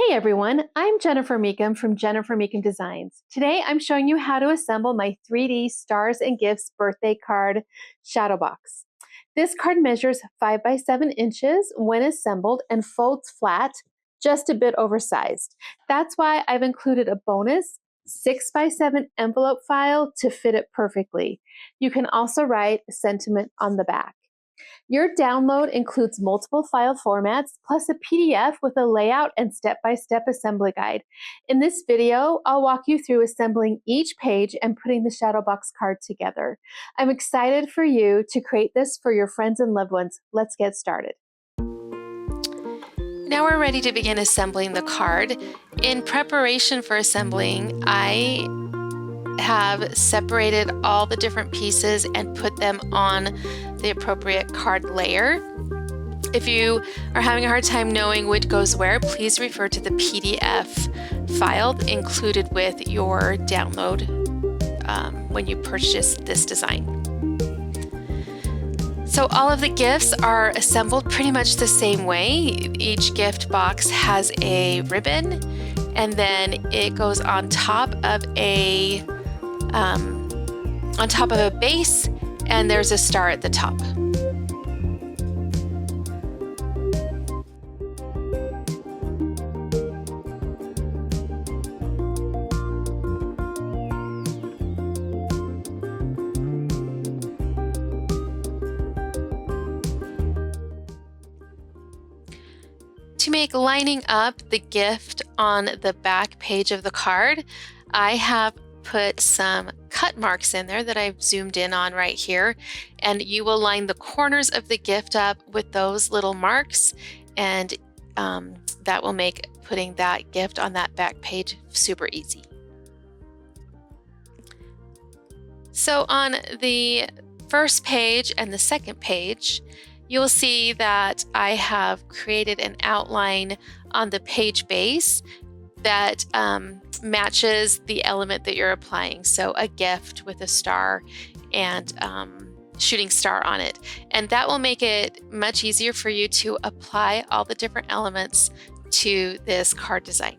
Hey everyone, I'm Jennifer Meekum from Jennifer Meekum Designs. Today I'm showing you how to assemble my 3D Stars and Gifts birthday card shadow box. This card measures 5 by 7 inches when assembled and folds flat, just a bit oversized. That's why I've included a bonus 6 by 7 envelope file to fit it perfectly. You can also write a sentiment on the back. Your download includes multiple file formats, plus a PDF with a layout and step-by-step assembly guide. In this video, I'll walk you through assembling each page and putting the shadow box card together. I'm excited for you to create this for your friends and loved ones. Let's get started. Now we're ready to begin assembling the card. In preparation for assembling, I have separated all the different pieces and put them on the appropriate card layer. If you are having a hard time knowing which goes where, please refer to the PDF file included with your download when you purchase this design. So all of the gifts are assembled pretty much the same way. Each gift box has a ribbon, and then it goes on top of a base, and there's a star at the top. To make lining up the gift on the back page of the card, I have put some cut marks in there that I've zoomed in on right here, and you will line the corners of the gift up with those little marks, and that will make putting that gift on that back page super easy. So on the first page and the second page, you'll see that I have created an outline on the page base that matches the element that you're applying. So a gift with a star and shooting star on it. And that will make it much easier for you to apply all the different elements to this card design.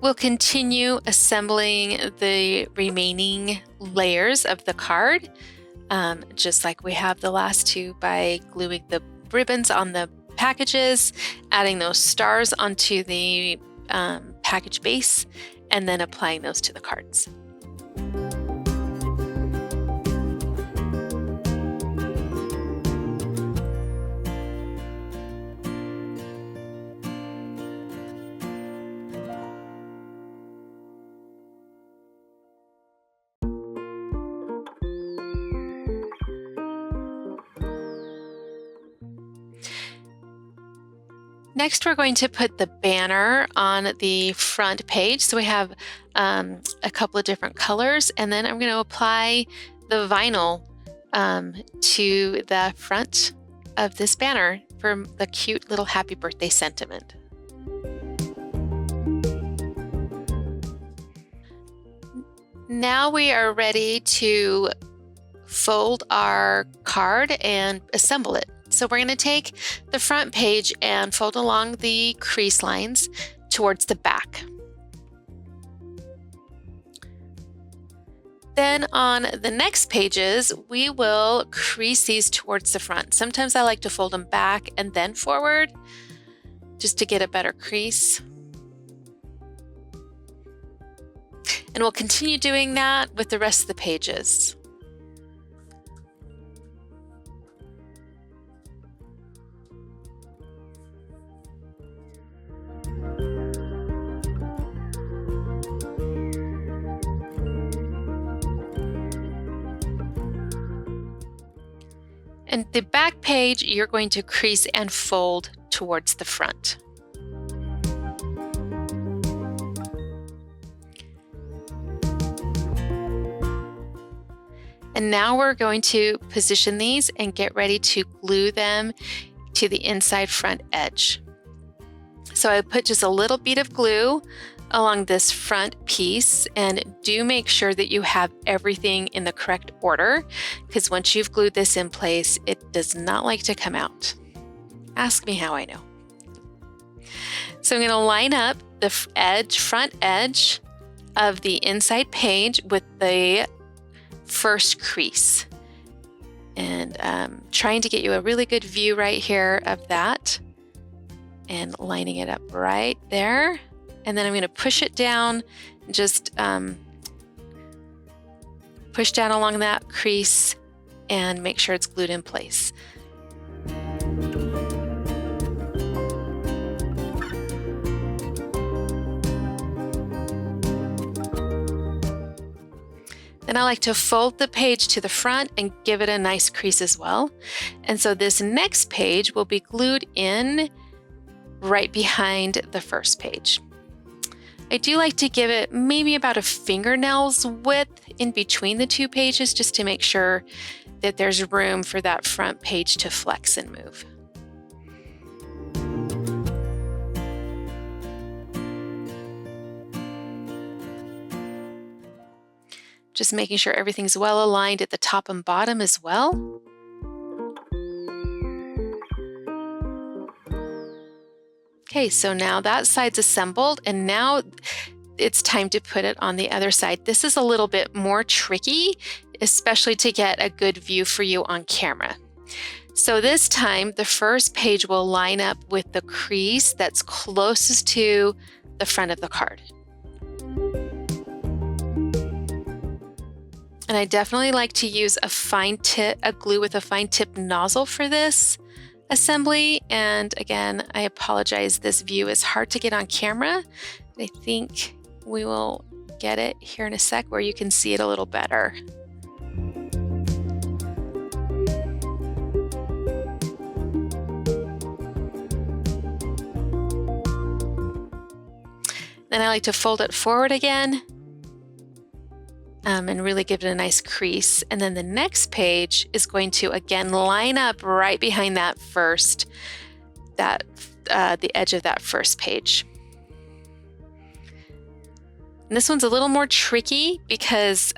We'll continue assembling the remaining layers of the card, just like we have the last two, by gluing the ribbons on the packages, adding those stars onto the package base, and then applying those to the cards. Next, we're going to put the banner on the front page. So we have a couple of different colors, and then I'm going to apply the vinyl to the front of this banner for the cute little happy birthday sentiment. Now we are ready to fold our card and assemble it. So we're going to take the front page and fold along the crease lines towards the back. Then on the next pages, we will crease these towards the front. Sometimes I like to fold them back and then forward, just to get a better crease. And we'll continue doing that with the rest of the pages. And the back page, you're going to crease and fold towards the front. And now we're going to position these and get ready to glue them to the inside front edge. So I put just a little bead of glue along this front piece, and do make sure that you have everything in the correct order, because once you've glued this in place, it does not like to come out. Ask me how I know. So I'm going to line up the front edge of the inside page with the first crease, and trying to get you a really good view right here of that, and lining it up right there. And then I'm going to push it down, just push down along that crease and make sure it's glued in place. Then I like to fold the page to the front and give it a nice crease as well. And so this next page will be glued in right behind the first page. I do like to give it maybe about a fingernail's width in between the two pages, just to make sure that there's room for that front page to flex and move. Just making sure everything's well aligned at the top and bottom as well. Okay, so now that side's assembled, and now it's time to put it on the other side. This is a little bit more tricky, especially to get a good view for you on camera. So this time, the first page will line up with the crease that's closest to the front of the card. And I definitely like to use a glue with a fine tip nozzle for this assembly. And again, I apologize, this view is hard to get on camera. I think we will get it here in a sec where you can see it a little better. Then I like to fold it forward again. And really give it a nice crease. And then the next page is going to again line up right behind that the edge of that first page. And this one's a little more tricky because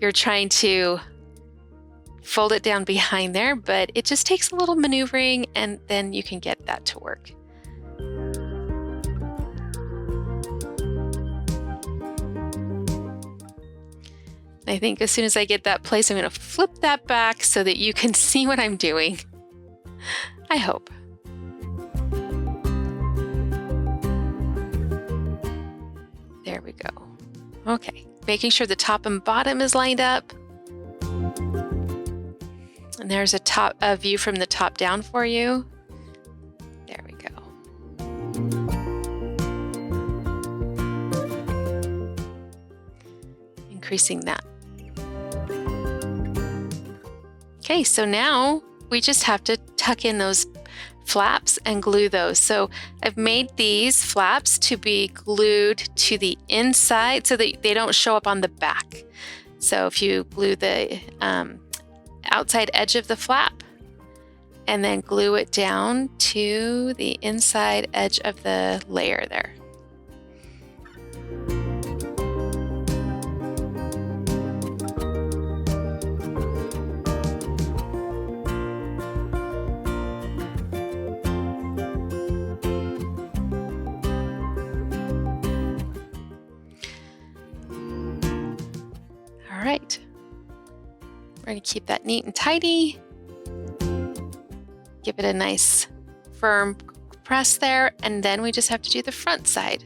you're trying to fold it down behind there, but it just takes a little maneuvering, and then you can get that to work. I think as soon as I get that place, I'm going to flip that back so that you can see what I'm doing. I hope. There we go. Okay, making sure the top and bottom is lined up. And there's a view from the top down for you. There we go. Increasing that. Okay, so now we just have to tuck in those flaps and glue those. So I've made these flaps to be glued to the inside so that they don't show up on the back. So if you glue the outside edge of the flap and then glue it down to the inside edge of the layer there. All right, we're going to keep that neat and tidy. Give it a nice firm press there, and then we just have to do the front side.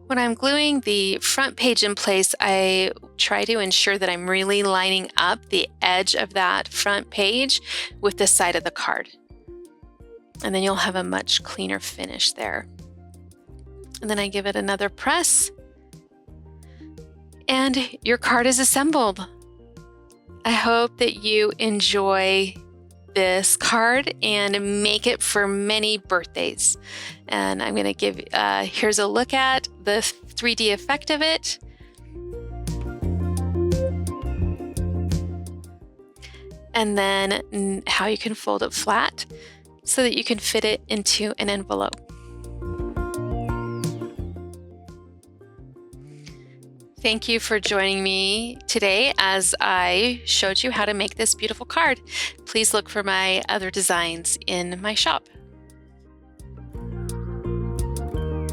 When I'm gluing the front page in place, I try to ensure that I'm really lining up the edge of that front page with the side of the card. And then you'll have a much cleaner finish there. And then I give it another press, and your card is assembled. I hope that you enjoy this card and make it for many birthdays. And I'm going to give, here's a look at the 3D effect of it. And then how you can fold it flat so that you can fit it into an envelope. Thank you for joining me today as I showed you how to make this beautiful card. Please look for my other designs in my shop.